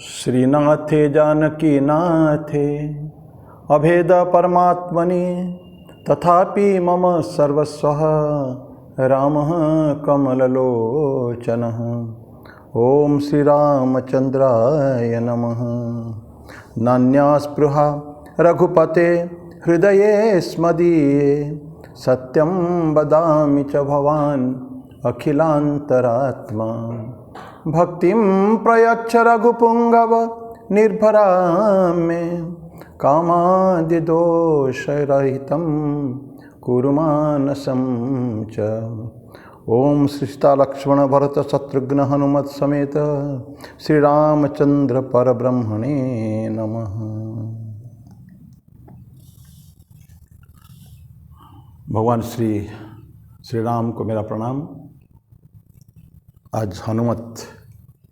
श्रीनाथे जानकी नाथे अभेद परमात्मनि तथापि मम सर्वस्वः रामः कमललोचनः। ओम श्री रामचंद्राय नमः। नान्यास्पृहा रघुपते हृदये स्मदीये सत्यं वदामि च भवान् अखिलान्तरात्मा। भक्तिं प्रयच्छ रघुपुंगव निर्भरा मे कामादिदोषरहितं कुरु मानसं च। ओम श्री सीता लक्ष्मण भरत शत्रुघ्न हनुमत समेत श्री रामचंद्र परब्रह्मणे नमः। भगवान श्री राम को मेरा प्रणाम। आज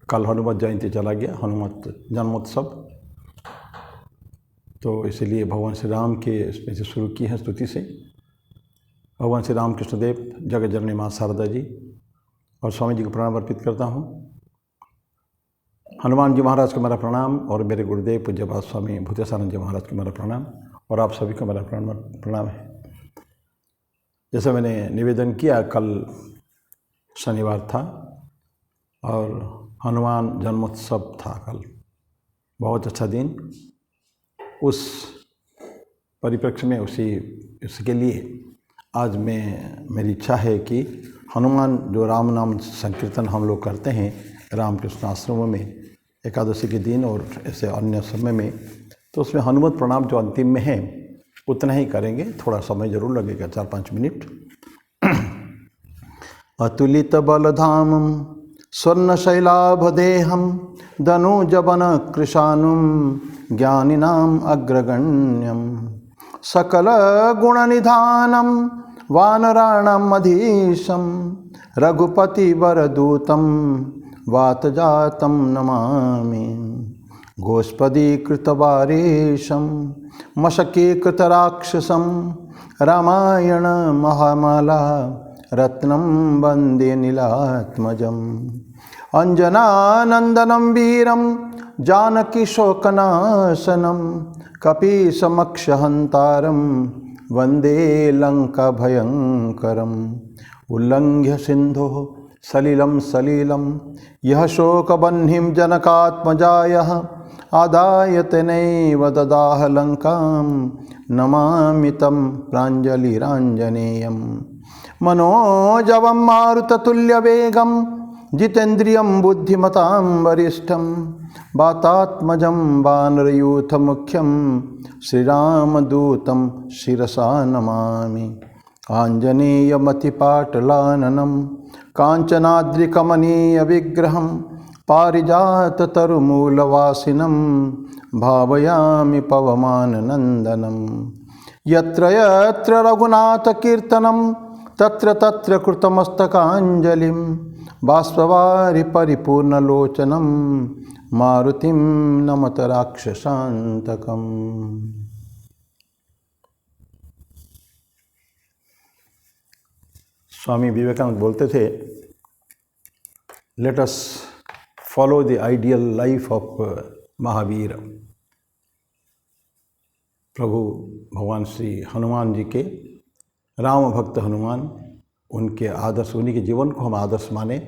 कल हनुमत जयंती चला गया, हनुमत जन्मोत्सव, तो इसलिए भगवान श्री राम के इसमें से शुरू की है स्तुति से। भगवान श्री राम कृष्णदेव, जगत जननी माँ शारदा जी और स्वामी जी को प्रणाम अर्पित करता हूँ। हनुमान जी महाराज को मेरा प्रणाम और मेरे गुरुदेव पूज्यपाद स्वामी भूतेशानंद जी महाराज को मेरा प्रणाम और आप सभी को मेरा प्रणाम है। जैसे मैंने निवेदन किया, कल शनिवार था और हनुमान जन्मोत्सव था कल, बहुत अच्छा दिन। उस परिप्रेक्ष्य में उसके लिए आज मेरी इच्छा है कि हनुमान जो राम नाम संकीर्तन हम लोग करते हैं रामकृष्ण आश्रमों में एकादशी के दिन और ऐसे अन्य समय में, तो उसमें हनुमत प्रणाम जो अंतिम में है उतना ही करेंगे। थोड़ा समय जरूर लगेगा, 4-5 मिनट। अतुलित बलधामं स्वर्णशैलाभदेहं दनुजवन कृशानुं ज्ञानिनाम् अग्रगण्यं सकल गुणनिधानं वानराणाम् अधीशं रघुपतिवरदूतं वातजातं नमामि। गोष्पदीकृतवारेशं मशकीकृतराक्षसं रामायण महामाला रत्नं वन्दे नीलात्मजम्। अंजनानंदनं वीरं जानकी शोकनाशनं कपीसमक्षहन्तारं वन्दे लङ्काभयङ्करम्। उल्लङ्घ्य सिन्धोः सलिलं यः शोकबह्निं जनकात्मजायः आदाय तेनैव ददाह लङ्कां नमामि तं प्राञ्जलिराञ्जनेयम्। मनोजवं मारुततुल्यवेगं जितेन्द्रियं बुद्धिमतां वरिष्ठं वातात्मजं वानरयूथमुख्यं श्रीरामदूतं शिरसा नमामि। आञ्जनेयमतिपाटलाननं काञ्चनाद्रिकमनीयविग्रहं पारिजाततरुमूलवासिनं भावयामि पवमाननन्दनं। यत्र यत्र रघुनाथकीर्तनं तत्र तत्र कृतमस्तकाञ्जलिं बाष्पवारि परिपूर्णलोचनं मारुतिं नमत राक्षसान्तकम्। स्वामी विवेकानंद बोलते थे, let us follow the ideal life of Mahavir. प्रभु भगवान श्री हनुमान जी के, राम भक्त हनुमान, उनके आदर्श, उन्हीं के जीवन को हम आदर्श माने।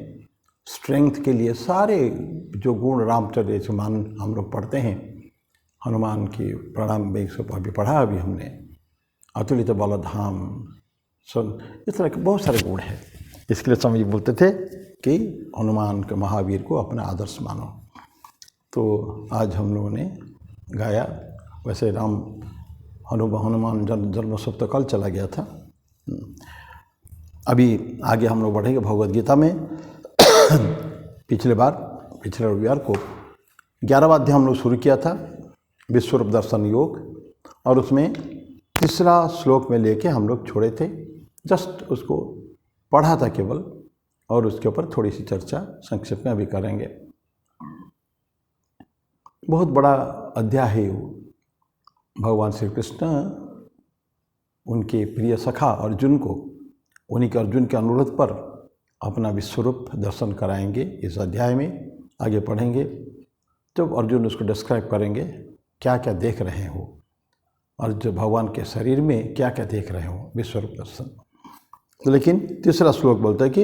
स्ट्रेंथ के लिए सारे जो गुण रामचरित मान हम लोग पढ़ते हैं, हनुमान की प्रणाम में अभी पढ़ा अभी हमने, अतुलित बलधाम, इस तरह के बहुत सारे गुण हैं। इसके लिए स्वामी जी बोलते थे कि हनुमान के, महावीर को अपना आदर्श मानो। तो आज हम लोगों ने गाया। वैसे हनुमान जन्मोत्सव तो कल चला गया था। अभी आगे हम लोग बढ़ेंगे भगवद गीता में। पिछले रविवार को 11वां अध्याय हम लोग शुरू किया था, विश्वरूप दर्शन योग, और उसमें 3रा श्लोक में लेके हम लोग छोड़े थे। जस्ट उसको पढ़ा था केवल, और उसके ऊपर थोड़ी सी चर्चा संक्षेप में अभी करेंगे। बहुत बड़ा अध्याय है वो। भगवान श्री कृष्ण उनके प्रिय सखा अर्जुन को, उन्हीं के अर्जुन के अनुरोध पर अपना विश्वरूप दर्शन कराएंगे। इस अध्याय में आगे पढ़ेंगे। जब अर्जुन उसको डिस्क्राइब करेंगे क्या क्या देख रहे हो और जो भगवान के शरीर में क्या क्या देख रहे हो, विश्वरूप दर्शन। तो लेकिन तीसरा श्लोक बोलता है कि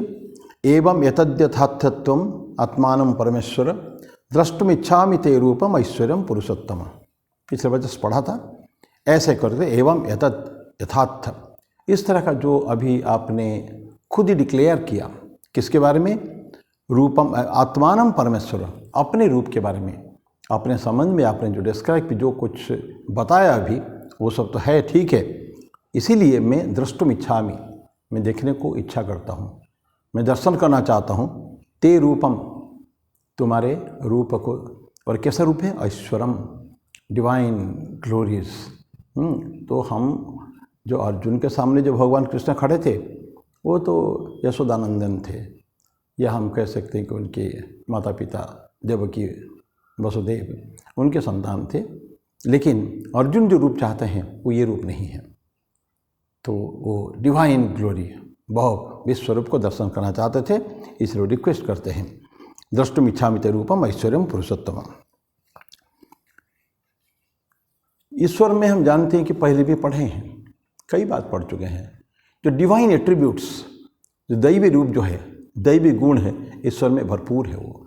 एवं यतद्यथार्थत्वम आत्मानं परमेश्वर द्रष्टुमिच्छामि ते रूपम ऐश्वर्यम पुरुषोत्तम। पिछले वजह से पढ़ा था, ऐसे करते एवं यथार्थ, इस तरह का जो अभी आपने खुद ही डिक्लेयर किया, किसके बारे में? रूपम आत्मानं परमेश्वर, अपने रूप के बारे में, अपने संबंध में आपने जो डिस्क्राइब जो कुछ बताया अभी वो सब तो है, ठीक है। इसीलिए मैं द्रष्टुम इच्छामि, मैं देखने को इच्छा करता हूँ, मैं दर्शन करना चाहता हूँ। ते रूपम, तुम्हारे रूप को। और कैसा रूप है? ऐश्वरम, डिवाइन ग्लोरीज। तो हम जो अर्जुन के सामने जो भगवान कृष्ण खड़े थे वो तो यशोदानंदन थे, या हम कह सकते हैं कि उनके माता पिता देवकी वसुदेव उनके संतान थे। लेकिन अर्जुन जो रूप चाहते हैं वो ये रूप नहीं है। तो वो डिवाइन ग्लोरी, बहुत विश्वरूप को दर्शन करना चाहते थे, इसलिए रिक्वेस्ट करते हैं द्रष्टुम इच्छामि ते रूपम ऐश्वर्यम पुरुषोत्तम। ईश्वर में हम जानते हैं कि पहले भी पढ़े हैं, कई बार पढ़ चुके हैं, जो डिवाइन एट्रीब्यूट्स, जो दैवी रूप जो है, दैवी गुण है, ईश्वर में भरपूर है वो।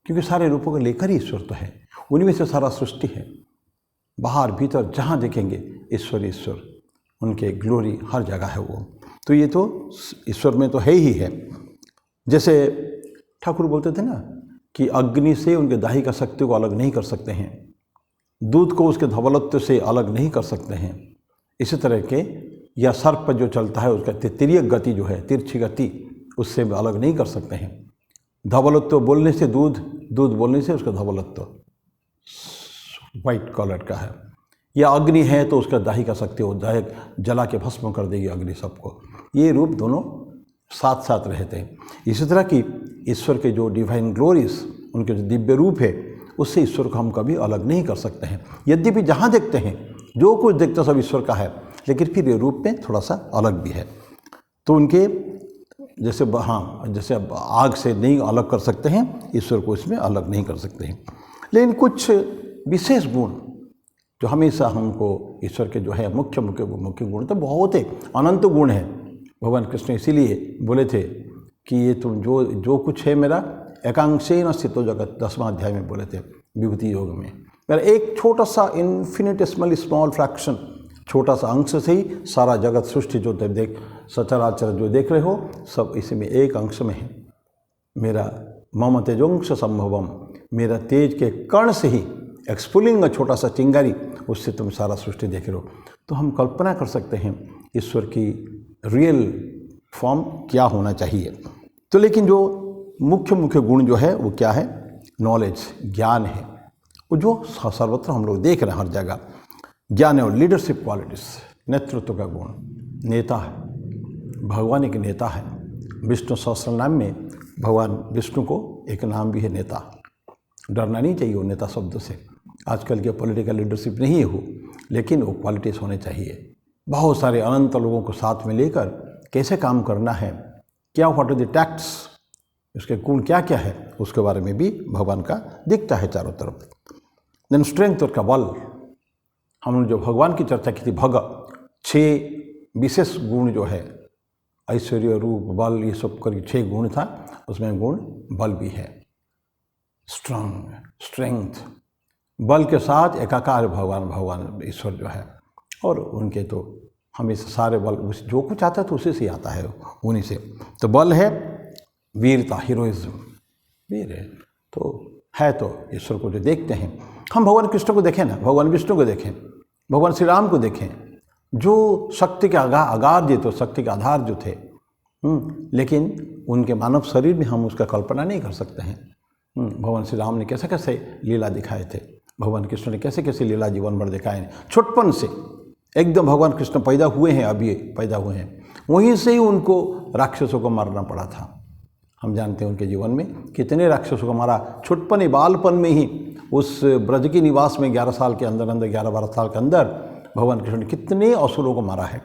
क्योंकि सारे रूपों को लेकर ही ईश्वर तो है, उन्हीं में से सारा सृष्टि है। बाहर भीतर जहाँ देखेंगे ईश्वर ईश्वर, उनके ग्लोरी हर जगह है वो। तो ये तो ईश्वर में तो है ही है। जैसे ठाकुर बोलते थे ना कि अग्नि से उनके दाही का शक्ति को अलग नहीं कर सकते हैं, दूध को उसके धवलत्व से अलग नहीं कर सकते हैं। इसी तरह के या सर्प जो चलता है उसका तिर्यक गति जो है, तिरछी गति, उससे अलग नहीं कर सकते हैं। धवलत्व बोलने से दूध, दूध बोलने से उसका धवलत्व वाइट कलर का है। या अग्नि है तो उसका दाही का शक्ति हो, दाही जला के भस्म कर देगी अग्नि सबको। ये रूप दोनों साथ साथ रहते हैं। इसी तरह की ईश्वर के जो डिवाइन ग्लोरीज, उनके जो दिव्य रूप है, उससे ईश्वर को हम कभी अलग नहीं कर सकते हैं। यद्यपि जहाँ देखते हैं जो कुछ देखते सब ईश्वर का है, लेकिन फिर ये रूप में थोड़ा सा अलग भी है। तो उनके जैसे जैसे आग से नहीं अलग कर सकते हैं, ईश्वर को इसमें अलग नहीं कर सकते हैं। लेकिन कुछ विशेष गुण जो हमेशा हमको ईश्वर के जो है मुख्य गुण तो बहुत है, अनंत गुण है। भगवान कृष्ण इसीलिए बोले थे कि ये तुम जो कुछ है मेरा एकांशेन स्थितो जगत, 10वां अध्याय में बोले थे विभूति योग में। मेरा एक छोटा सा इन्फिनिटेसिमल स्मॉल फ्रैक्शन, छोटा सा अंश से ही सारा जगत सृष्टि जो देख सचराचर जो देख रहे हो सब इसी में एक अंश में है। मेरा मम तेजोंश संभवम, मेरा तेज के कण से ही एक्सपुलिंग छोटा सा चिंगारी, उससे तुम सारा सृष्टि देख रहे हो। तो हम कल्पना कर सकते हैं ईश्वर की रियल फॉर्म क्या होना चाहिए। तो लेकिन जो मुख्य गुण जो है वो क्या है? नॉलेज, ज्ञान है, वो जो सर्वत्र हम लोग देख रहे हैं हर जगह। ज्ञान है और लीडरशिप क्वालिटीज, नेतृत्व का गुण, नेता है, भगवान एक नेता है। विष्णु सहस्त्रनाम में भगवान विष्णु को एक नाम भी है नेता। डरना नहीं चाहिए वो नेता शब्द से। आजकल के पॉलिटिकल लीडरशिप नहीं हो, लेकिन वो क्वालिटीज़ होने चाहिए। बहुत सारे अनंत लोगों को साथ में लेकर कैसे काम करना है, क्या व्हाट आर द टैक्ट्स, उसके गुण क्या क्या है, उसके बारे में भी भगवान का दिखता है चारों तरफ। देन स्ट्रेंथ और का बल, हमने जो भगवान की चर्चा की थी, 6 विशेष गुण जो है, ऐश्वर्य, रूप, बल, ये सब कर 6 गुण था, उसमें गुण बल भी है। स्ट्रेंथ, बल के साथ एकाकार भगवान ईश्वर जो है, और उनके तो हमेशा सारे बल जो कुछ आता है तो उसी से आता है, उन्हीं से। तो बल है, वीरता, हीरोइज्म, वीर है तो ईश्वर को जो देखते हैं हम, भगवान कृष्ण को देखें ना, भगवान विष्णु को देखें, भगवान श्री राम को देखें, जो शक्ति के आगार जी, तो शक्ति के आधार जो थे, लेकिन उनके मानव शरीर में हम उसका कल्पना नहीं कर सकते हैं। भगवान श्री राम ने कैसे कैसे लीला दिखाए थे, भगवान कृष्ण ने कैसे कैसे लीला जीवन भर दिखाए। छोटपन से एकदम भगवान कृष्ण पैदा हुए हैं, अभी पैदा हुए हैं, वहीं से ही उनको राक्षसों को मारना पड़ा था। हम जानते हैं उनके जीवन में कितने राक्षसों को मारा। छोटपन बालपन में ही उस ब्रज की निवास में 11 साल के अंदर 11-12 साल के अंदर भगवान कृष्ण ने कितने असुरों को मारा है,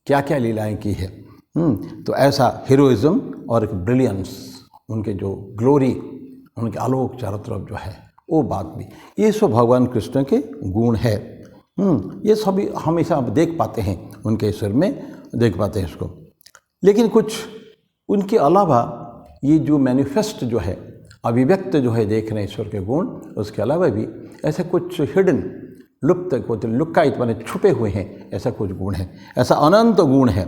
क्या क्या लीलाएं की है। तो ऐसा हीरोइज्म और एक ब्रिलियंस, उनके जो ग्लोरी, उनके आलोक चारों तरफ जो है, वो बात भी, ये सब भगवान कृष्ण के गुण है। ये सभी हमेशा आप देख पाते हैं उनके ईश्वर में, देख पाते हैं इसको। लेकिन कुछ उनके अलावा ये जो मैनिफेस्ट जो है, अभिव्यक्त जो है देख रहे हैं ईश्वर के गुण, उसके अलावा भी ऐसे कुछ हिडन, लुप्त, कुछ लुक्कायित माने छुपे हुए हैं, ऐसा कुछ गुण है, ऐसा अनंत गुण है।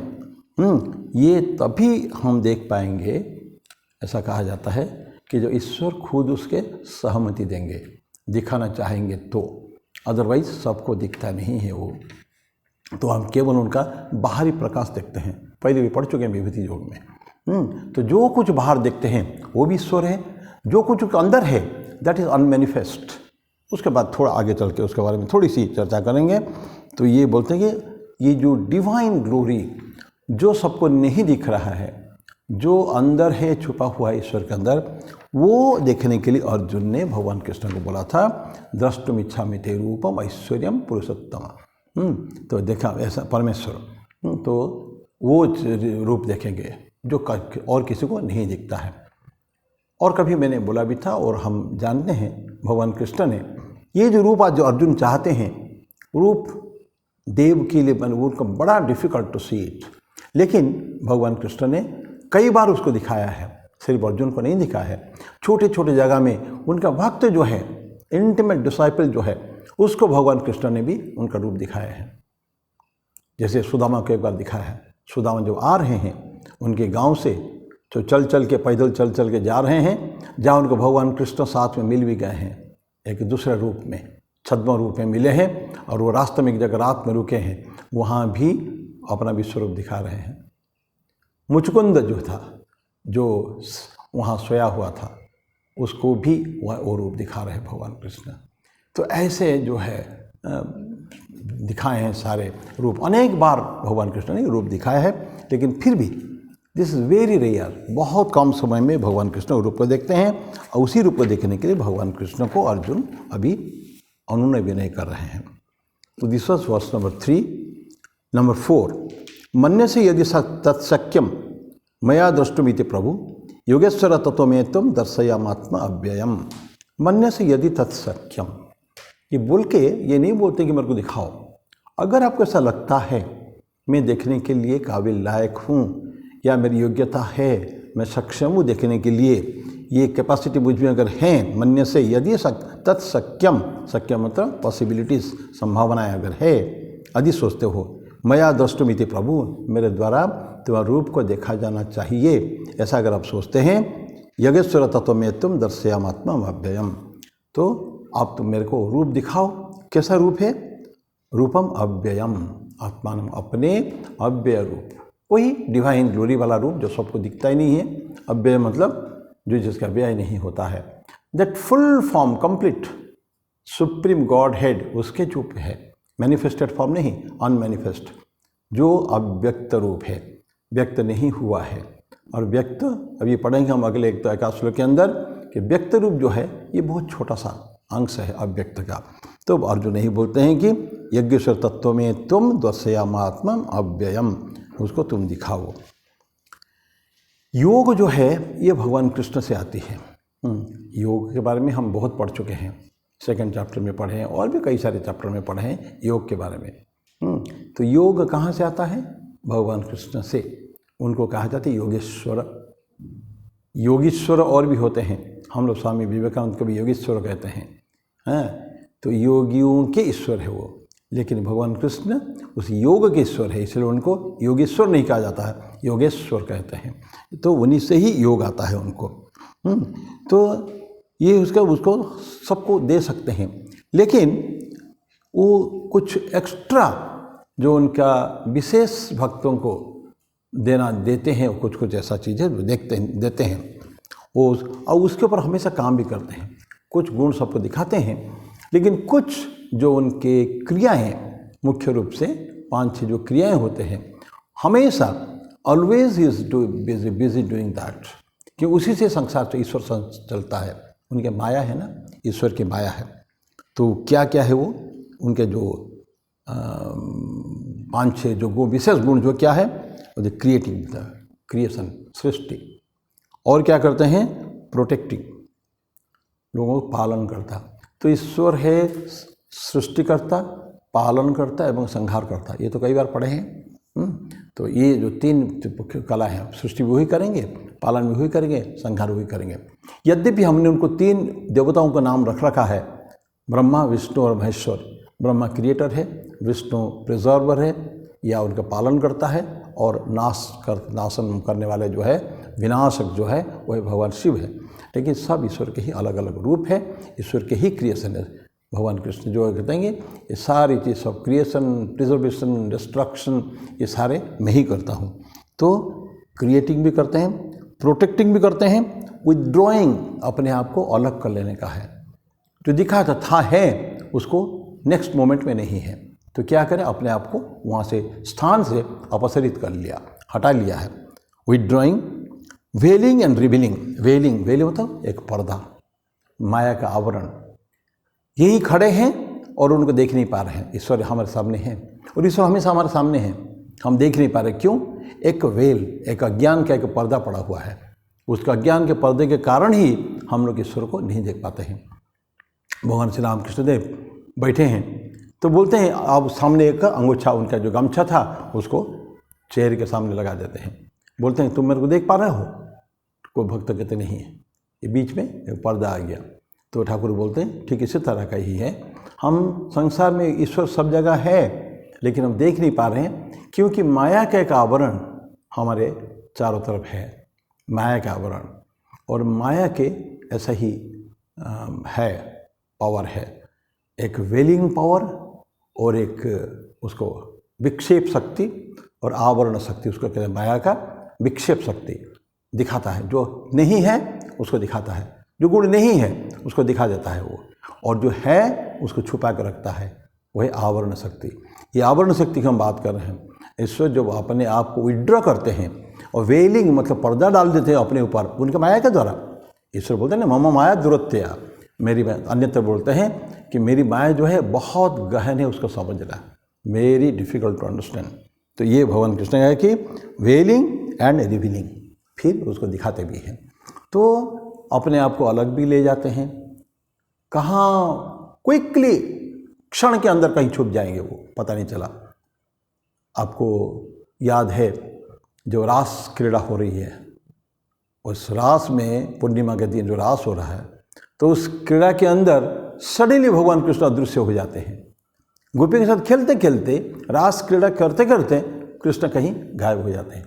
ये तभी हम देख पाएंगे, ऐसा कहा जाता है कि जो ईश्वर खुद उसके सहमति देंगे, दिखाना चाहेंगे तो, अदरवाइज सबको दिखता नहीं है वो, तो हम केवल उनका बाहरी प्रकाश देखते हैं। पहले भी पढ़ चुके हैं विभूति योग में। तो जो कुछ बाहर देखते हैं वो भी ईश्वर है, जो कुछ अंदर है दैट इज़ अनमैनिफेस्ट। उसके बाद थोड़ा आगे चल के उसके बारे में थोड़ी सी चर्चा करेंगे। तो ये बोलते हैं कि ये जो डिवाइन ग्लोरी जो सबको नहीं दिख रहा है, जो अंदर है, छुपा हुआ है ईश्वर के अंदर, वो देखने के लिए अर्जुन ने भगवान कृष्ण को बोला था, द्रष्टुम इच्छामि ते रूपम ऐश्वर्यम पुरुषोत्तम। तो देखा ऐसा परमेश्वर, तो वो रूप देखेंगे जो और किसी को नहीं दिखता है। और कभी मैंने बोला भी था, और हम जानते हैं भगवान कृष्ण ने ये जो रूप आज जो अर्जुन चाहते हैं, रूप देव के लिए उनको बड़ा डिफ़िकल्ट टू सी इट, लेकिन भगवान कृष्ण ने कई बार उसको दिखाया है, सिर्फ अर्जुन को नहीं दिखाया है। छोटे छोटे जगह में उनका भक्त जो है, इंटीमेट डिसाइपल जो है, उसको भगवान कृष्ण ने भी उनका रूप दिखाया है। जैसे सुदामा को एक बार दिखाया है। सुदामा जो आ रहे हैं उनके गांव से, जो चल चल के पैदल चल चल के जा रहे हैं, जहाँ उनको भगवान कृष्ण साथ में मिल भी गए हैं, एक दूसरे रूप में, छद्म रूप में मिले हैं, और वो रास्ते में एक जगह रात में रुके हैं, वहाँ भी अपना विश्व रूप दिखा रहे हैं। मुचकुंद जो था, जो वहाँ सोया हुआ था, उसको भी वो रूप दिखा रहे हैं भगवान कृष्ण। तो ऐसे जो है दिखाए हैं सारे रूप, अनेक बार भगवान कृष्ण ने रूप दिखाया है, लेकिन फिर भी दिस इज़ वेरी रेयर, बहुत कम समय में भगवान कृष्ण रूप को देखते हैं, और उसी रूप को देखने के लिए भगवान कृष्ण को अर्जुन अभी अनुनय भी नहीं कर रहे हैं। तो this was verse number 3। Number 4, मन्य से यदि तत्सक्यम मया द्रष्टुमिति प्रभु योगेश्वर तत्वमें तुम दर्शयामात्मा अव्ययम। मन्य से यदि तत्सक्यम, ये बोल के ये नहीं बोलते कि मेरे को दिखाओ, अगर आपको ऐसा लगता है मैं देखने के लिए काबिल लायक हूँ, या मेरी योग्यता है, मैं सक्षम हूँ देखने के लिए, ये कैपेसिटी मुझ में अगर हैं, मन्य से यदि तत्सक्यम, सक्यम मतलब पॉसिबिलिटीज़, संभावनाएं अगर है, यदि सोचते हो, मया द्रष्टुमिति प्रभु, मेरे द्वारा तुम्हारे रूप को देखा जाना चाहिए, ऐसा अगर आप सोचते हैं, योगेश्वर तत्व में तुम दर्शयामात्मा अव्ययम, तो आप तो मेरे को रूप दिखाओ। कैसा रूप है? रूपम अव्ययम, आत्मान, अपने अव्यय रूप, वही डिवाइन ग्लोरी वाला रूप जो सबको दिखता ही नहीं है। अव्यय मतलब जो जिसका व्यय नहीं होता है, that full form, complete supreme God head, उसके जो है मैनिफेस्टेड फॉर्म नहीं, अनमैनिफेस्ट, जो अव्यक्त रूप है, व्यक्त नहीं हुआ है। और व्यक्त अभी पढ़ेंगे हम अगले एक एकादश श्लोक के अंदर कि व्यक्त रूप जो है ये बहुत छोटा सा अंश है अव्यक्त का। तो अर्जुन यही बोलते हैं कि यज्ञेश्वर तत्व में तुम दर्शयामात्मा अव्ययम, उसको तुम दिखाओ। योग जो है ये भगवान कृष्ण से आती है। योग के बारे में हम बहुत पढ़ चुके हैं, 2nd चैप्टर में पढ़े हैं, और भी कई सारे चैप्टर में पढ़े हैं योग के बारे में। तो योग कहाँ से आता है? भगवान कृष्ण से। उनको कहा जाता है योगेश्वर। योगीश्वर और भी होते हैं, हम लोग स्वामी विवेकानंद को भी योगीश्वर कहते हैं। तो योगियों के ईश्वर है वो, लेकिन भगवान कृष्ण उस योग के ईश्वर है, इसलिए उनको योगेश्वर नहीं कहा जाता है, योगेश्वर कहते हैं। तो उन्हीं से ही योग आता है उनको। तो ये उसको सबको दे सकते हैं, लेकिन वो कुछ एक्स्ट्रा जो उनका विशेष भक्तों को देते हैं, कुछ ऐसा चीज़ें देते हैं वो, और उसके ऊपर हमेशा काम भी करते हैं। कुछ गुण सबको दिखाते हैं, लेकिन कुछ जो उनके क्रियाएं, मुख्य रूप से 5-6 जो क्रियाएं होते हैं, हमेशा always is busy doing that, कि उसी से संसार से ईश्वर चलता है। उनके माया है ना, ईश्वर की माया है। तो क्या क्या है वो उनके जो 5-6 जो गुण, विशेष गुण जो क्या है, क्रिएटिंग, क्रिएशन, सृष्टि, और क्या करते हैं, प्रोटेक्टिंग, लोगों को पालन करता। तो ईश्वर है सृष्टिकर्ता, पालनकर्ता एवं संहार करता। ये तो कई बार पढ़े हैं। तो ये जो 3 कला हैं, सृष्टि भी वही करेंगे, पालन भी वही करेंगे, संहार भी करेंगे। यद्यपि हमने उनको 3 देवताओं का नाम रख रखा है, ब्रह्मा, विष्णु और महेश्वर। ब्रह्मा क्रिएटर है, विष्णु प्रिजर्वर है या उनका पालन करता है, और नाशन करने वाले जो है, विनाशक जो है, वह भगवान शिव है। लेकिन सब ईश्वर के ही अलग अलग रूप है, ईश्वर के ही क्रिएशन है। भगवान कृष्ण जो कहते हैं ये सारी चीज़, सब क्रिएशन, प्रिजर्वेशन, डिस्ट्रक्शन, ये सारे मैं ही करता हूँ। तो क्रिएटिंग भी करते हैं, प्रोटेक्टिंग भी करते हैं, विथड्रॉइंग अपने आप को अलग कर लेने का है। जो दिखा था है उसको नेक्स्ट मोमेंट में नहीं है, तो क्या करें, अपने आप को वहाँ से स्थान से अपसरित कर लिया, हटा लिया है। Withdrawing, veiling and revealing. Veiling मतलब एक पर्दा, माया का आवरण। यही खड़े हैं और उनको देख नहीं पा रहे हैं। ईश्वर हमारे सामने हैं और ईश्वर हमेशा हमारे सामने हैं, हम देख नहीं पा रहे। क्यों? एक वेल, एक अज्ञान का एक पर्दा पड़ा हुआ है। उसका अज्ञान के पर्दे के कारण ही हम लोग ईश्वर को नहीं देख पाते हैं। भगवान श्री राम कृष्ण देव बैठे हैं तो बोलते हैं, आप सामने एक अंगूठा, उनका जो गमछा था उसको चेहरे के सामने लगा देते हैं। बोलते हैं, तुम मेरे को देख पा रहे हो? कोई भक्त कहते नहीं है, ये बीच में एक पर्दा आ गया। तो ठाकुर बोलते हैं, ठीक इसी तरह का ही है। हम संसार में ईश्वर सब जगह है, लेकिन हम देख नहीं पा रहे हैं, क्योंकि माया का एक आवरण हमारे चारों तरफ है, माया का आवरण। और माया के ऐसा ही है, पावर है, एक वेलिंग पावर और एक उसको विक्षेप शक्ति और आवरण शक्ति, उसको कहते हैं माया का विक्षेप शक्ति। दिखाता है, जो नहीं है उसको दिखाता है, जो गुण नहीं है उसको दिखा देता है वो, और जो है उसको छुपा कर रखता है, वही आवरण शक्ति। ये आवरण शक्ति की हम बात कर रहे हैं। ईश्वर जब अपने आप को विड्रॉ करते हैं और वेलिंग मतलब पर्दा डाल देते हैं अपने ऊपर उनके माया के द्वारा। ईश्वर बोलते हैं ना, मम माया दुरत्या, मेरी माया। अन्यत्र बोलते हैं कि मेरी माया जो है बहुत गहन है, उसको समझना, वेरी डिफिकल्ट टू अंडरस्टैंड। तो ये भगवान कृष्ण है कि वेलिंग एंड रिवीलिंग, फिर उसको दिखाते भी हैं। तो अपने आप को अलग भी ले जाते हैं, कहाँ क्विकली क्षण के अंदर कहीं छुप जाएंगे, वो पता नहीं चला। आपको याद है जो रास क्रीड़ा हो रही है, उस रास में पूर्णिमा के दिन जो रास हो रहा है, तो उस क्रीड़ा के अंदर सडनली भगवान कृष्ण अदृश्य हो जाते हैं। गोपी के साथ खेलते खेलते, रास क्रीड़ा करते करते कृष्ण कहीं गायब हो जाते हैं।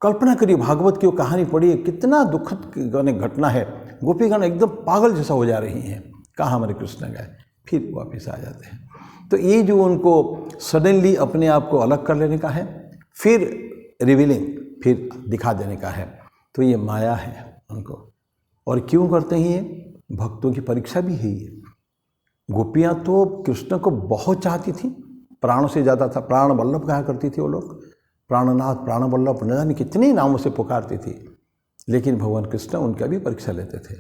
कल्पना करिए, भागवत की वो कहानी पढ़िए, कितना दुखद घटना है। गोपीगण एकदम पागल जैसा हो जा रही हैं, कहाँ हमारे कृष्ण गए, फिर वापस आ जाते हैं। तो ये जो उनको सडनली अपने आप को अलग कर लेने का है, फिर रिवीलिंग, फिर दिखा देने का है, तो ये माया है उनको। और क्यों करते हैं ये? भक्तों की परीक्षा भी है ये। गोपियाँ तो कृष्ण को बहुत चाहती थी, प्राणों से ज़्यादा था। प्राण वल्लभ कहा करती थी वो लोग, प्राणनाथ, प्राण वल्लभ, न जाने कितने नामों से पुकारती थी। लेकिन भगवान कृष्ण उनका भी परीक्षा लेते थे,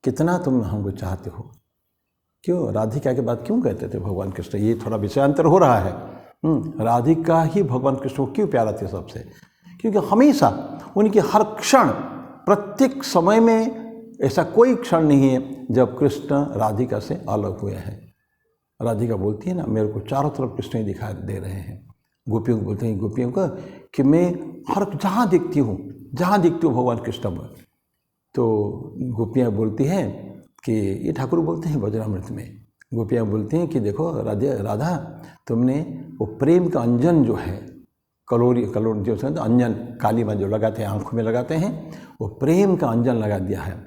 कितना तुम हमको चाहते हो। क्यों राधिका के बाद क्यों कहते थे भगवान कृष्ण? ये थोड़ा विषयांतर हो रहा है। राधिका ही भगवान कृष्ण को क्यों प्यारा थे सबसे? क्योंकि हमेशा उनकी हर क्षण, प्रत्येक समय में ऐसा कोई क्षण नहीं है जब कृष्ण राधिका से अलग हुए हैं। राधिका बोलती है ना, मेरे को चारों तरफ कृष्ण ही दिखाई दे रहे हैं। गोपियों को बोलते हैं, गोपियों का कि मैं हर जहाँ देखती हूँ भगवान कृष्ण में। तो गोपियाँ बोलती हैं कि ये ठाकुर बोलते हैं वज्रामृत में, गोपियाँ बोलती हैं कि देखो राधा, तुमने वो प्रेम का अंजन जो है, कलोरी जो है अंजन, काली में जो लगाते हैं, आँखों में लगाते हैं, वो प्रेम का अंजन लगा दिया है।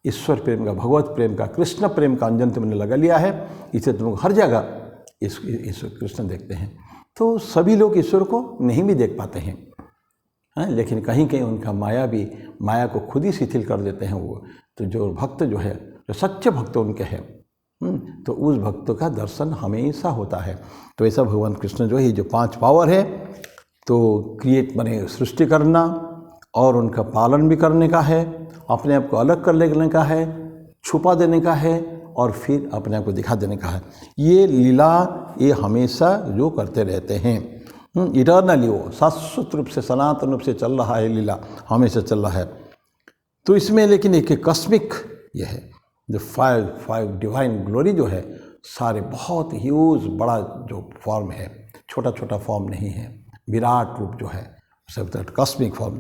ईश्वर प्रेम का, भगवत प्रेम का, कृष्ण प्रेम का अंजन तुमने लगा लिया है, इसे तुम हर जगह ईश्वर कृष्ण देखते हैं। तो सभी लोग ईश्वर को नहीं भी देख पाते हैं, लेकिन कहीं कहीं उनका माया को खुद ही शिथिल कर देते हैं वो। तो जो भक्त जो है, जो सच्चे भक्त उनके हैं, तो उस भक्त का दर्शन हमेशा होता है। तो ऐसा भगवान कृष्ण जो है, जो 5 पावर है, तो क्रिएट बने सृष्टि करना, और उनका पालन भी करने का है, अपने आप को अलग कर लेने का है, छुपा देने का है, और फिर अपने आप को दिखा देने का है। ये लीला ये हमेशा जो करते रहते हैं, इटर्नली वो शाश्वत रूप से, सनातन रूप से चल रहा है, लीला हमेशा चल रहा है। तो इसमें लेकिन एक कस्मिक ये है, जो फाइव डिवाइन ग्लोरी जो है, सारे बहुत ह्यूज बड़ा जो फॉर्म है, छोटा छोटा फॉर्म नहीं है, विराट रूप जो है, सब कॉस्मिक फॉर्म,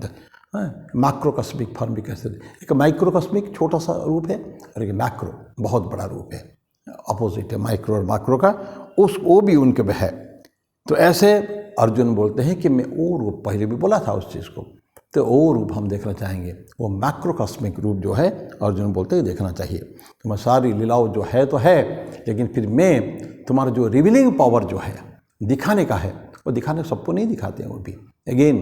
मैक्रोकॉस्मिक फॉर्म भी कह सकते। एक माइक्रोकॉस्मिक छोटा सा रूप है और एक मैक्रो बहुत बड़ा रूप है, अपोजिट है माइक्रो और मैक्रो का, वो भी उनके में है। तो ऐसे अर्जुन बोलते हैं कि मैं वो रूप, पहले भी बोला था उस चीज़ को, तो वो रूप हम देखना चाहेंगे, वो मैक्रोकॉस्मिक रूप जो है अर्जुन बोलते हैं देखना चाहिए। तुम्हारी सारी लीलाओं जो है तो है, लेकिन फिर मैं तुम्हारा जो रिवीलिंग पावर जो है दिखाने का है, वो दिखाने सबको नहीं दिखाते हैं। वो भी अगेन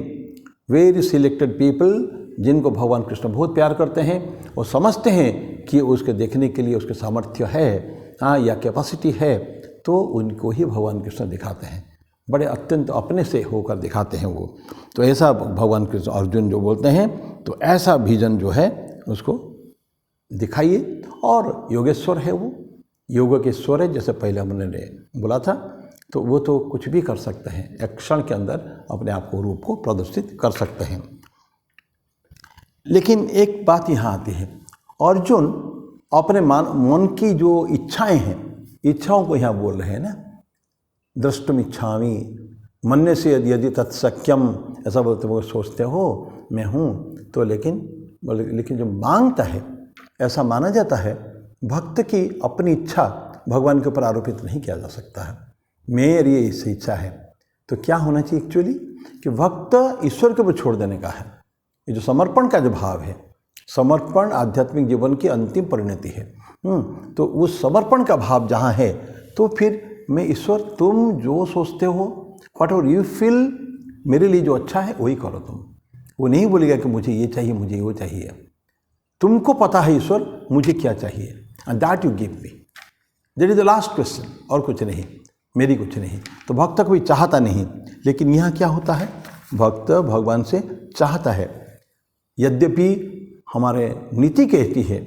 वेरी सिलेक्टेड पीपल जिनको भगवान कृष्ण बहुत प्यार करते हैं, वो समझते हैं कि उसके देखने के लिए उसके सामर्थ्य है या कैपेसिटी है, तो उनको ही भगवान कृष्ण दिखाते हैं, बड़े अत्यंत अपने से होकर दिखाते हैं वो। तो ऐसा भगवान कृष्ण अर्जुन जो बोलते हैं, तो ऐसा विजन जो है उसको दिखाइए। और योगेश्वर है वो, योग के ईश्वर है, जैसे पहले हमने बोला था, तो वो तो कुछ भी कर सकते हैं, एक क्षण के अंदर अपने आप को रूप को प्रदर्शित कर सकते हैं। लेकिन एक बात यहाँ आती है, अर्जुन अपने मन की जो इच्छाएं हैं, इच्छाओं को यहाँ बोल रहे हैं ना, द्रष्टुम इच्छामि मन्य से यदि तत्सख्यम, ऐसा बोलते वो सोचते हो मैं हूँ, तो लेकिन जो मांगता है, ऐसा माना जाता है भक्त की अपनी इच्छा भगवान के ऊपर आरोपित नहीं किया जा सकता है। मेरी ये इच्छा है, तो क्या होना चाहिए एक्चुअली कि भक्त ईश्वर के ऊपर छोड़ देने का है। ये जो समर्पण का जो भाव है, समर्पण आध्यात्मिक जीवन की अंतिम परिणति है। तो उस समर्पण का भाव जहाँ है, तो फिर मैं ईश्वर तुम जो सोचते हो, व्हाट एवर यू फील, मेरे लिए जो अच्छा है वही करो तुम। वो नहीं बोलेगा कि मुझे ये चाहिए, मुझे वो चाहिए। तुमको पता है ईश्वर मुझे क्या चाहिए, and that you give me, that is the last question, और कुछ नहीं, मेरी कुछ नहीं। तो भक्त कोई चाहता नहीं, लेकिन यहाँ क्या होता है, भक्त भगवान से चाहता है। यद्यपि हमारे नीति कहती है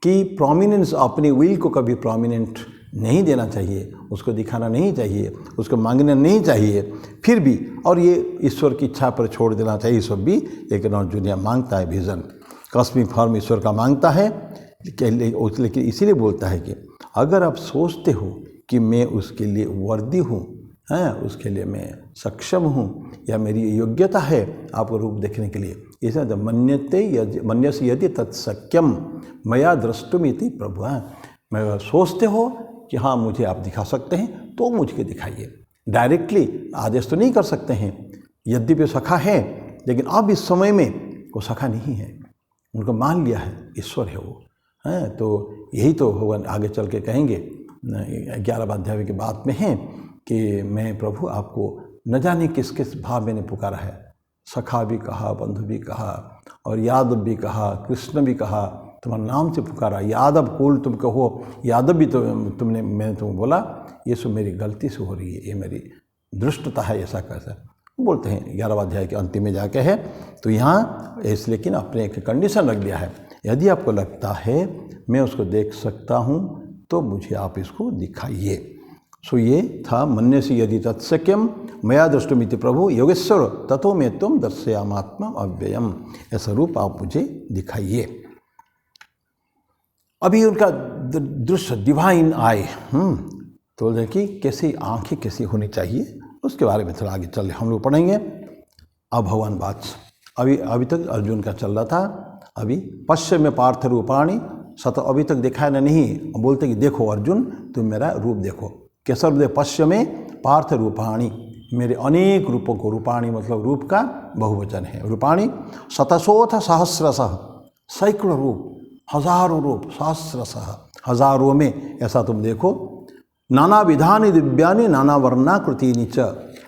कि प्रोमिनेंस, अपनी विल को कभी प्रोमिनेंट नहीं देना चाहिए, उसको दिखाना नहीं चाहिए, उसको मांगना नहीं चाहिए, फिर भी और ये ईश्वर की इच्छा पर छोड़ देना चाहिए सब भी। लेकिन अर्जुन यह मांगता है विजन, कॉस्मिक फॉर्म ईश्वर का मांगता है। लेकिन इसीलिए बोलता है कि अगर आप सोचते हो कि मैं उसके लिए वर्दी हूँ, उसके लिए मैं सक्षम हूँ, या मेरी योग्यता है आपको रूप देखने के लिए, इसे मन्यसे यदि तत्सख्यम मया द्रष्टुमिति प्रभु, मैं सोचते हो कि हाँ मुझे आप दिखा सकते हैं, तो मुझे दिखाइए। डायरेक्टली आदेश तो नहीं कर सकते हैं, यद्यपि सखा है, लेकिन अब इस समय में वो सखा नहीं है, उनको मान लिया है ईश्वर है वो। तो यही तो भगवान आगे चल के कहेंगे, 11 अध्याय के बाद में है कि मैं प्रभु आपको न जाने किस किस भाव मैंने पुकारा है, सखा भी कहा, बंधु भी कहा, और यादव भी कहा, कृष्ण भी कहा, तुम्हारे नाम से पुकारा, यादव कुल तुम कहो, यादव भी तो तुमने, मैंने तुम बोला, ये सब मेरी गलती से हो रही है, ये मेरी दृष्टता है, ऐसा कैसा बोलते हैं 11 अध्याय के अंतिम में जाके है। तो यहाँ इसलिए लेकिन अपने एक कंडीशन रख दिया है, यदि आपको लगता है मैं उसको देख सकता हूँ, तो मुझे आप इसको दिखाइए। सो ये था मन्यसे यदि तत्सख्यम मया द्रष्टुमिति प्रभु योगेश्वर ततो में तुम दर्शयामात्मा अव्ययम, ऐसा रूप आप मुझे दिखाइए। अभी उनका दृश्य डिवाइन आए, तो देखिए कैसी आंखें कैसी होनी चाहिए, उसके बारे में थोड़ा आगे चल हम लोग पढ़ेंगे। अब भगवान बात अभी तक अर्जुन का चल रहा था, अभी पश्चिम में पार्थ रूपाणी सत, अभी तक दिखाया नहीं, बोलते कि देखो अर्जुन तुम मेरा रूप देखो, कैसा रूप देखो, पश्चिम में पार्थ रूपाणी, मेरे अनेक रूपों को, रूपाणी मतलब रूप का बहुवचन है, रूपाणी शतशोथ सहस्रशः, सैकड़ों रूप, हजारों रूप, सहस्रशः हजारों में, ऐसा तुम देखो। नाना विधानि दिव्यानि नाना वर्णाकृतीनि च,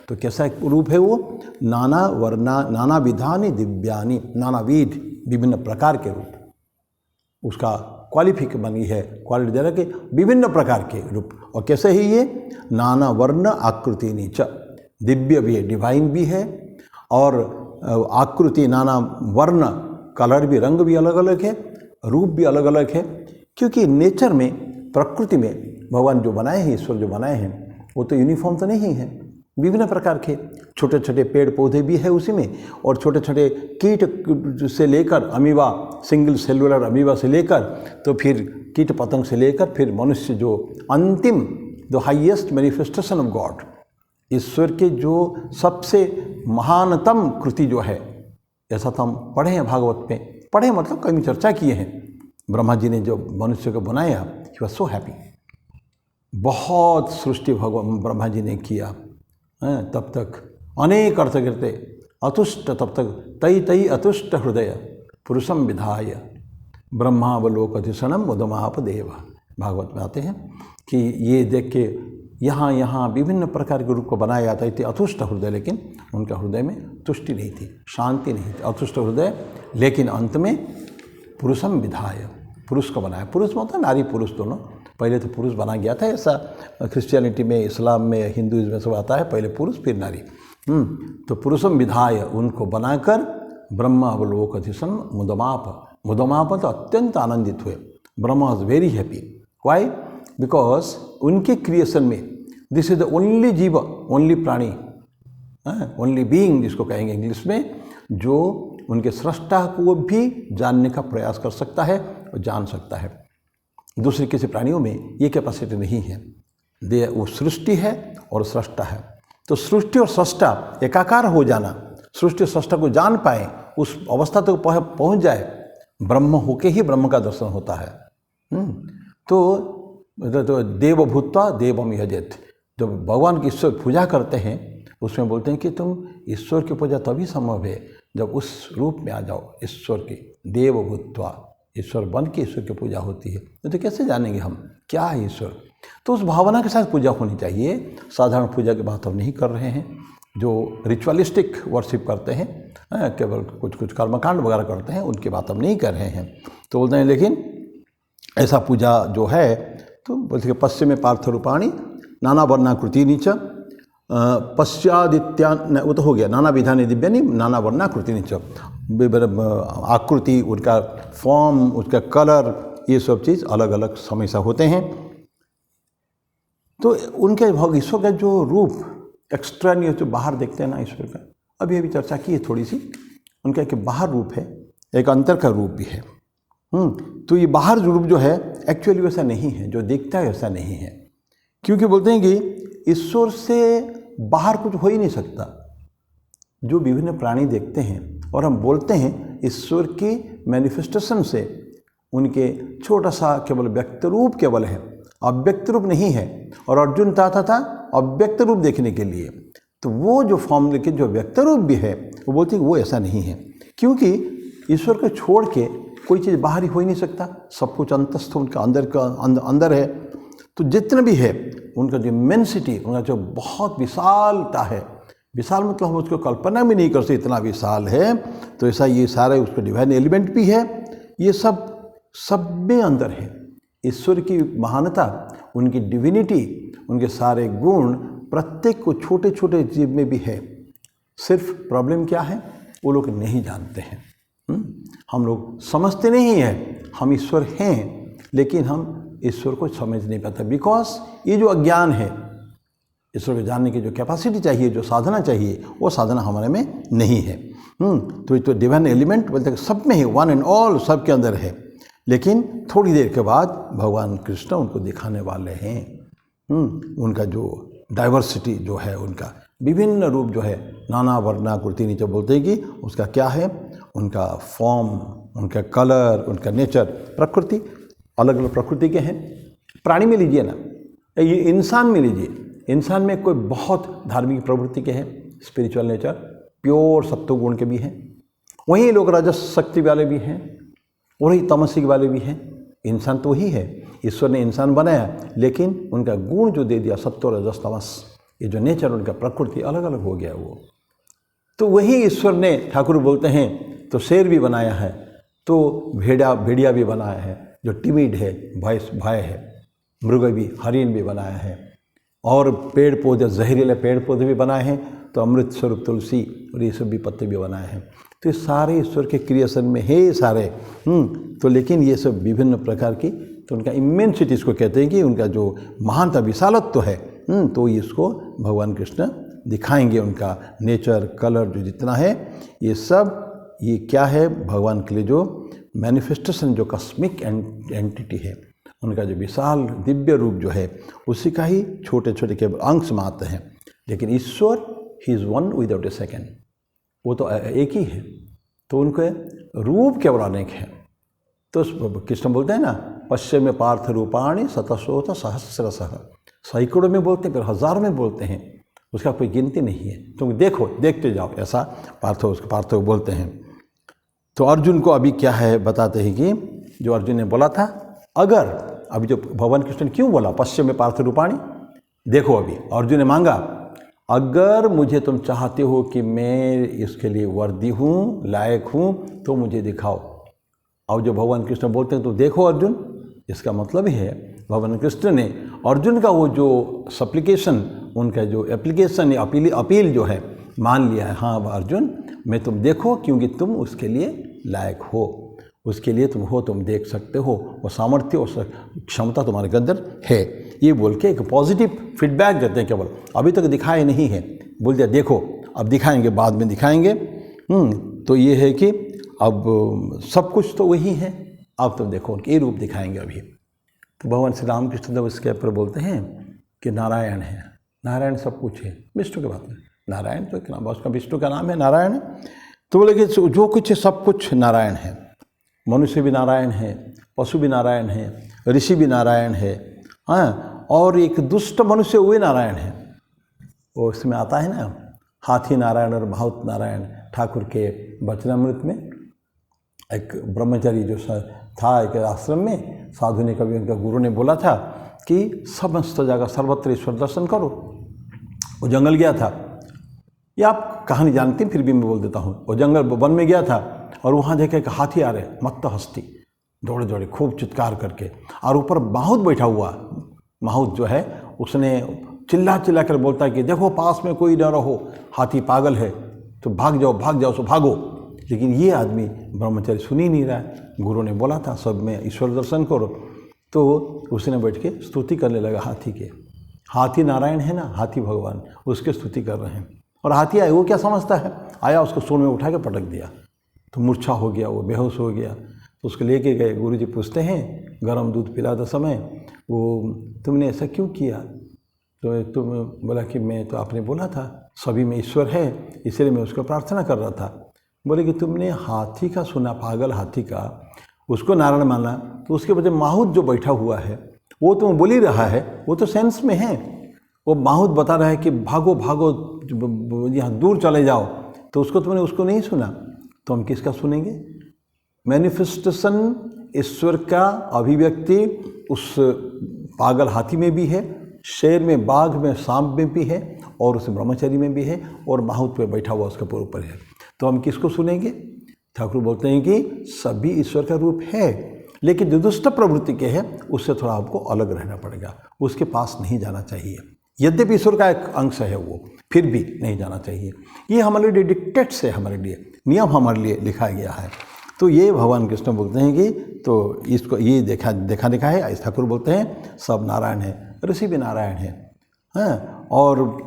तो कैसा रूप है वो, नाना वर्णा नाना विधानि दिव्यानि, नाना विध विभिन्न प्रकार के रूप, उसका क्वालिफिक बनी है, क्वालिटी दे रहा कि विभिन्न प्रकार के रूप। और कैसे ही ये नाना वर्ण आकृति च, दिव्य भी है, डिवाइन भी है, और आकृति नाना वर्ण, कलर भी, रंग भी अलग अलग है, रूप भी अलग अलग है, क्योंकि नेचर में, प्रकृति में भगवान जो बनाए हैं, ईश्वर जो बनाए हैं, वो तो यूनिफॉर्म तो नहीं है, विभिन्न प्रकार के छोटे छोटे पेड़ पौधे भी है उसी में, और छोटे छोटे कीट से लेकर अमीबा, सिंगल सेलुलर अमीबा से लेकर तो फिर कीट पतंग से लेकर फिर मनुष्य, जो अंतिम the highest manifestation of God, ईश्वर के जो सबसे महानतम कृति जो है, ऐसा तो हम पढ़े हैं भागवत में, पढ़े मतलब कहीं चर्चा किए हैं। ब्रह्मा जी ने जो मनुष्य को बनाया, ही वॉज सो हैप्पी। बहुत सृष्टि भगवान ब्रह्मा जी ने किया, तब तक अनेक अर्थ करते अतुष्ट, तब तक तई तई अतुष्ट हृदय पुरुषम विधाय ब्रह्मावलोकधिषणम उदमाप देव। भागवत में आते हैं कि ये देख के यहाँ विभिन्न प्रकार के रूप को बनाया जाता है, अतुष्ट हृदय, लेकिन उनका हृदय में तुष्टि नहीं थी, शांति नहीं थी, अतुष्ट हृदय। लेकिन अंत में पुरुषम विधाय, पुरुष को बनाया। पुरुष मतलब नारी पुरुष दोनों, पहले तो पुरुष बना गया था, ऐसा क्रिश्चियनिटी में, इस्लाम में, हिंदुइज्म में सब आता है, पहले पुरुष फिर नारी। तो पुरुषम विधाय, उनको बनाकर ब्रह्मा अवलोकधिषण मुदमाप, मुदमाप तो अत्यंत आनंदित हुए। Brahma was very happy. Why? Because उनके क्रिएशन में दिस इज द ओनली जीव, ओनली प्राणी, ओनली बीइंग जिसको कहेंगे इंग्लिश में, जो उनके सृष्टा को भी जानने का प्रयास कर सकता है और जान सकता है। दूसरे किसी प्राणियों में ये कैपेसिटी नहीं है। वो सृष्टि है और सृष्टा है। तो सृष्टि और सृष्टा एकाकार हो जाना, सृष्टि और सृष्टा को जान पाए, उस अवस्था तक पहुंच जाए, ब्रह्म होके ही ब्रह्म का दर्शन होता है। तो देव भूत्वा देवम यजेत, जब भगवान की ईश्वर पूजा करते हैं उसमें बोलते हैं कि तुम ईश्वर की पूजा तभी संभव है जब उस रूप में आ जाओ, ईश्वर की देव भूत्वा, ईश्वर बन के ईश्वर की पूजा होती है। तो कैसे जानेंगे हम क्या है ईश्वर? तो उस भावना के साथ पूजा होनी चाहिए। साधारण पूजा की बात हम नहीं कर रहे हैं, जो रिचुअलिस्टिक वर्शिप करते हैं, केवल कुछ कर्मकांड वगैरह करते हैं, उनकी बात हम नहीं कर रहे हैं। तो बोलते हैं लेकिन ऐसा पूजा जो है, तो बोलते हैं पश्चिम में पार्थरूपाणी नाना वर्णाकृति नीच पश्चादित्यान, वो तो हो गया, नाना विधानी दिव्यानी नाना वर्णाकृति नीच, आकृति, उनका फॉर्म, उसका कलर, ये सब चीज़ अलग अलग हमेशा होते हैं। तो उनके ईश्वर का जो रूप एक्स्ट्रानियस, जो बाहर देखते हैं ना ईश्वर का, अभी चर्चा की है थोड़ी सी, उनका एक बाहर रूप है, एक अंतर का रूप भी है। तो ये बाहर रूप जो है एक्चुअली वैसा नहीं है, जो दिखता है वैसा नहीं है, क्योंकि बोलते हैं कि ईश्वर से बाहर कुछ हो ही नहीं सकता। जो विभिन्न प्राणी देखते हैं और हम बोलते हैं, ईश्वर की मैनिफेस्टेशन से उनके छोटा सा केवल व्यक्त रूप केवल है, अव्यक्त रूप नहीं है। और अर्जुन चाहता था अव्यक्त रूप देखने के लिए, तो वो जो फॉर्म लेके जो व्यक्त रूप भी है, वो बोलते हैं वो ऐसा नहीं है, क्योंकि ईश्वर को छोड़ के कोई चीज़ बाहर ही हो ही नहीं सकता। सब कुछ अंतस्थ उनका अंदर है। तो जितना भी है उनका जो इमेंसिटी, उनका जो बहुत विशालता है, विशाल मतलब हम उसको कल्पना भी नहीं कर सकते, इतना विशाल है। तो ऐसा ये सारे उसका डिवाइन एलिमेंट भी है, ये सब में अंदर है। ईश्वर की महानता, उनकी डिविनिटी, उनके सारे गुण प्रत्येक को छोटे छोटे जीव में भी है। सिर्फ प्रॉब्लम क्या है, वो लोग नहीं जानते हैं। हम लोग समझते नहीं हैं हम ईश्वर हैं, लेकिन हम ईश्वर को समझ नहीं पाते, बिकॉज ये जो अज्ञान है, ईश्वर को जानने की जो कैपेसिटी चाहिए, जो साधना चाहिए, वो साधना हमारे में नहीं है। तो डिवाइन एलिमेंट बोलते हैं सब में है, वन एंड ऑल, सब के अंदर है। लेकिन थोड़ी देर के बाद भगवान कृष्ण उनको दिखाने वाले हैं। उनका जो डाइवर्सिटी जो है, उनका विभिन्न रूप जो है, नाना वर्णाकृति नीचे बोलते हैं कि उसका क्या है, उनका फॉर्म, उनका कलर, उनका नेचर, प्रकृति, अलग अलग प्रकृति के हैं। प्राणी में लीजिए ना, ये इंसान में लीजिए, इंसान में कोई बहुत धार्मिक प्रवृत्ति के हैं, स्पिरिचुअल नेचर, प्योर सत्वगुण के भी हैं, वहीं लोग रजस शक्ति वाले भी हैं, वही तमसिक वाले भी हैं। इंसान तो वही है, ईश्वर ने इंसान बनाया, लेकिन उनका गुण जो दे दिया, सत्व रजस तमस, ये जो नेचर, उनका प्रकृति अलग अलग हो गया वो। तो वही ईश्वर ने, ठाकुर बोलते हैं, तो शेर भी बनाया है, तो भेड़िया भी बनाया है, जो टिमिड है, भय है, मृग भी, हरिण भी बनाया है, और पेड़ पौधे, जहरीले पेड़ पौधे भी बनाए हैं, तो अमृत स्वरूप तुलसी और ये सब भी पत्ते भी बनाए हैं। तो ये सारे ईश्वर के क्रिएशन में है सारे। तो लेकिन ये सब विभिन्न प्रकार की, तो उनका इमेंसिटी इसको कहते हैं कि उनका जो महानता, विशालत्व है, तो इसको भगवान कृष्ण दिखाएंगे उनका नेचर, कलर जो जितना है, ये सब ये क्या है, भगवान के लिए जो मैनिफेस्टेशन, जो कॉस्मिक एंटिटी है, उनका जो विशाल दिव्य रूप जो है, उसी का ही छोटे छोटे केवल अंश मात्र हैं। लेकिन ईश्वर ही is one without a second, वो तो एक ही है, तो उनके रूप केवल अनेक हैं। तो कृष्ण बोलते हैं ना, पश्चिम पार्थ रूपाणि शतशोथ सहस्रशः, सैकड़ों में बोलते हैं, फिर हजारों में बोलते हैं, उसका कोई गिनती नहीं है। तुम देखो, देखते जाओ, ऐसा पार्थ बोलते हैं। तो अर्जुन को अभी क्या है बताते हैं कि जो अर्जुन ने बोला था, अगर अभी जो भगवान कृष्ण ने क्यों बोला पश्चिम पार्थ रूपाणि, देखो अभी अर्जुन ने मांगा, अगर मुझे तुम चाहते हो कि मैं इसके लिए वर्दी हूँ, लायक हूँ, तो मुझे दिखाओ। और जो भगवान कृष्ण बोलते हैं तो देखो अर्जुन, इसका मतलब ही है भगवान कृष्ण ने अर्जुन का वो जो सप्लिकेशन, उनका जो एप्लीकेशन, अपील जो है, मान लिया है। हाँ अर्जुन, मैं तुम देखो, क्योंकि तुम उसके लिए लायक हो, उसके लिए तुम हो, तुम देख सकते हो, वो सामर्थ्य और क्षमता तुम्हारे अंदर है। ये बोल के एक पॉजिटिव फीडबैक देते हैं। केवल अभी तक दिखाए नहीं है, बोल दिया देखो, अब दिखाएंगे, बाद में दिखाएंगे। तो ये है कि अब सब कुछ तो वही है, अब तुम देखो, उनके रूप दिखाएंगे अभी। तो भगवान श्री राम कृष्ण देव इसके ऊपर बोलते हैं कि नारायण है, नारायण सब कुछ है। विष्णु की बात है, नारायण तो एक नाम, उसका विष्णु का नाम है नारायण। तो बोले कि जो कुछ है सब कुछ नारायण है, मनुष्य भी नारायण है, पशु भी नारायण है, ऋषि भी नारायण है, हाँ, और एक दुष्ट मनुष्य वो नारायण है। वो उसमें आता है ना, हाथी नारायण और बहुत नारायण। ठाकुर के वचनामृत में एक ब्रह्मचारी जो था एक आश्रम में, साधु ने, कभी उनका गुरु ने बोला था कि समस्त जगह सर्वत्र ईश्वर दर्शन करो। वो जंगल गया था, ये आप कहानी जानती, फिर भी मैं बोल देता हूँ। वो जंगल वन में गया था और वहाँ देखे एक हाथी आ रहे, मत्त हस्ती, दौड़े दौड़े खूब चित्कार करके, और ऊपर माहौत बैठा हुआ। माहौत जो है उसने चिल्ला चिल्ला कर बोलता है कि देखो पास में कोई न रहो, हाथी पागल है, तो भाग जाओ भाग जाओ, सो भागो। लेकिन ये आदमी ब्रह्मचारी सुन ही नहीं रहा है। गुरु ने बोला था सब में ईश्वर दर्शन करो, तो उसने बैठ के स्तुति करने लगा हाथी के। हाथी नारायण है ना, हाथी भगवान, उसके स्तुति कर रहे हैं। और हाथी आया, वो क्या समझता है, आया उसको सूंड में उठा के पटक दिया, तो मूर्छा हो गया, वो बेहोश हो गया। तो उसको लेके गए, गुरुजी पूछते हैं गर्म दूध पिलाते समय, वो तुमने ऐसा क्यों किया? तो तुम बोला कि मैं तो आपने बोला था सभी में ईश्वर है, इसलिए मैं उसको प्रार्थना कर रहा था। बोले कि तुमने हाथी का सुना, पागल हाथी का, उसको नारायण माना, तो उसके वजह माहूत जो बैठा हुआ है वो तुम बोल ही रहा है, वो तो सेंस में है। वो माहूत बता रहा है कि भागो भागो, यहाँ दूर चले जाओ, तो उसको तुमने उसको नहीं सुना, तो हम किसका सुनेंगे? मैनिफेस्टेशन ईश्वर का अभिव्यक्ति उस पागल हाथी में भी है, शेर में, बाघ में, सांप में भी है, और उस ब्रह्मचारी में भी है, और माहूत पे बैठा हुआ उसके ऊपर है। तो हम किसको सुनेंगे? ठाकुर बोलते हैं कि सभी ईश्वर का रूप है, लेकिन जो दुष्ट प्रवृत्ति के हैं उससे थोड़ा आपको अलग रहना पड़ेगा, उसके पास नहीं जाना चाहिए। यद्यपि ईश्वर का एक अंश है वो, फिर भी नहीं जाना चाहिए। ये हमारे लिए डिक्टेट्स है, हमारे लिए नियम हमारे लिए लिखा गया है। तो ये भगवान कृष्ण बोलते हैं कि तो इसको ये देखा है। ठाकुर बोलते हैं सब नारायण है, ऋषि भी नारायण है, हाँ, और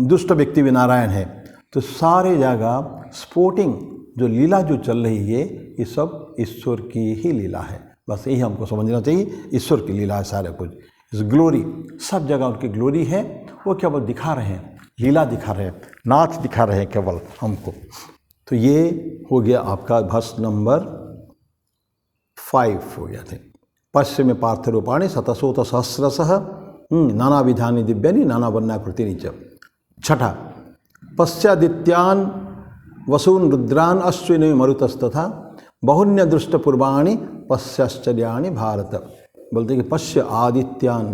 दुष्ट व्यक्ति भी नारायण है। तो सारे जगह स्पोर्टिंग जो लीला जो चल रही है, ये सब ईश्वर की ही लीला है। बस यही हमको समझना चाहिए, ईश्वर की लीला है सारा कुछ। इस ग्लोरी, सब जगह उनकी ग्लोरी है, वो केवल दिखा रहे हैं, लीला दिखा रहे हैं, नाच दिखा रहे हैं केवल हमको। तो ये हो गया आपका वर्ष नंबर 5 हो गया थे। पश्चिम पार्थ रूपाणि शतशोथ सहस्रशः नाना विधानि दिव्यानि नाना वर्णाकृतिनि च। छठा, पश्चादित्यान वसून रुद्रान अश्विनी मरुतस्तथा बहुन्य दृष्ट पूर्वाणि पश्चाश्चर्याणि भारत। बोलते कि पश्य आदित्यान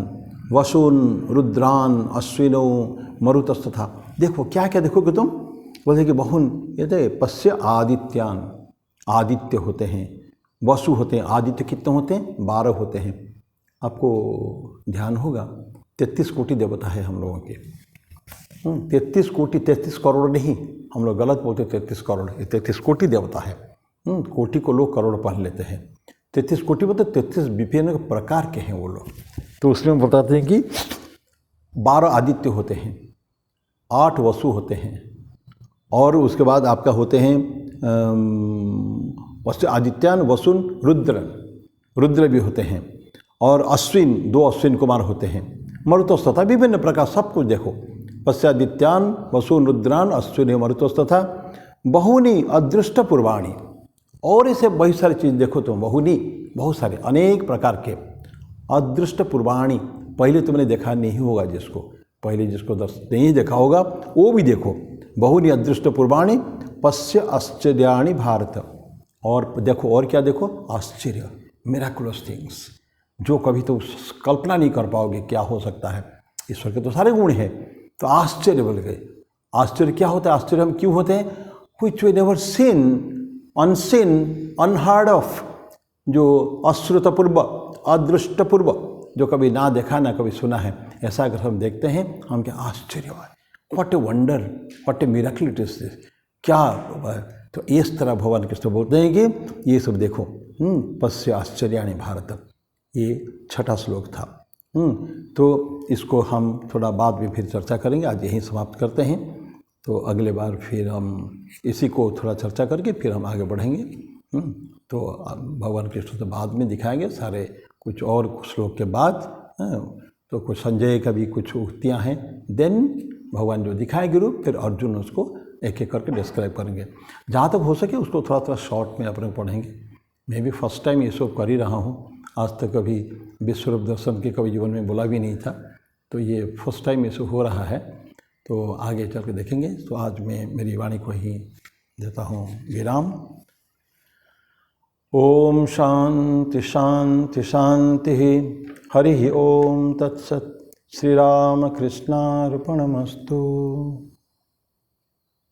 वसून रुद्रान अश्विनो मरुतस्तथा। देखो क्या क्या देखोगे तुम? बोलते कि बहुन, ये थे पश्य आदित्यान, आदित्य होते हैं, वसु होते हैं। आदित्य कितने होते हैं? 12 होते हैं। आपको ध्यान होगा 33 कोटि देवता है हम लोगों के। 33 कोटि, 33 करोड़ नहीं, हम लोग गलत बोलते 33 करोड़, 33 कोटि देवता है। कोटि को लोग करोड़ पढ़ लेते हैं। 33 कोटि मतलब 33 विभिन्न प्रकार के हैं वो लोग। तो उसमें बताते हैं कि 12 आदित्य होते हैं, 8 वसु होते हैं, और उसके बाद आपका होते हैं आदित्यान, वसुन, रुद्र भी होते हैं, और अश्विन, 2 अश्विन कुमार होते हैं, मरुतस्तथा विभिन्न प्रकार सब कुछ देखो। पश्चादित्यान वसुन रुद्रान अश्विन मरुतस्तथा बहुनी अदृष्ट पूर्वाणी, और इसे बहुत सारी चीज़ देखो तुम, बहुनी बहुत सारे अनेक प्रकार के, अदृष्ट पूर्वाणी पहले तुमने देखा नहीं होगा, जिसको पहले जिसको नहीं देखा होगा वो भी देखो। बहुनी अदृष्ट पूर्वाणी पश्य आश्चर्याणि भारत, और देखो और क्या देखो, आश्चर्य, मिराकुलस थिंग्स, जो कभी तो कल्पना नहीं कर पाओगे क्या हो सकता है। ईश्वर के तो सारे गुण हैं, तो आश्चर्य बोल गए। आश्चर्य क्या होता है, आश्चर्य हम क्यों होते हैं, which we never seen, unseen, unheard of, जो अश्रुतपूर्व, अदृष्टपूर्व, जो कभी ना देखा ना कभी सुना है, ऐसा अगर हम देखते हैं हम क्या आश्चर्य, what a wonder, what A miracle it is, क्या। तो इस तरह भगवान कृष्ण बोलते हैं कि ये सब देखो। पश्य आश्चर्याणि भारत, ये 6ठा श्लोक था। तो इसको हम थोड़ा बाद में फिर चर्चा करेंगे, आज यहीं समाप्त करते हैं। तो अगले बार फिर हम इसी को थोड़ा चर्चा करके फिर हम आगे बढ़ेंगे। तो भगवान कृष्ण तो बाद में दिखाएंगे सारे, कुछ और श्लोक के बाद। तो कुछ संजय का भी कुछ उक्तियाँ हैं, देन भगवान जो दिखाएंगे रूप, फिर अर्जुन उसको एक एक करके डिस्क्राइब करेंगे। जहाँ तक हो सके उसको थोड़ा थोड़ा शॉर्ट में अपने पढ़ेंगे। मैं भी फर्स्ट टाइम ये सब कर ही रहा हूँ, आज तक कभी विश्वरूप दर्शन के कभी जीवन में बोला भी नहीं था, तो ये फर्स्ट टाइम ये सब हो रहा है। तो आगे चल के देखेंगे। तो आज मैं मेरी वाणी को ही देता हूँ विराम। ओम शांति शांति शांति। हरि ओम तत्सत्। श्री राम कृष्णार्पणमस्तु।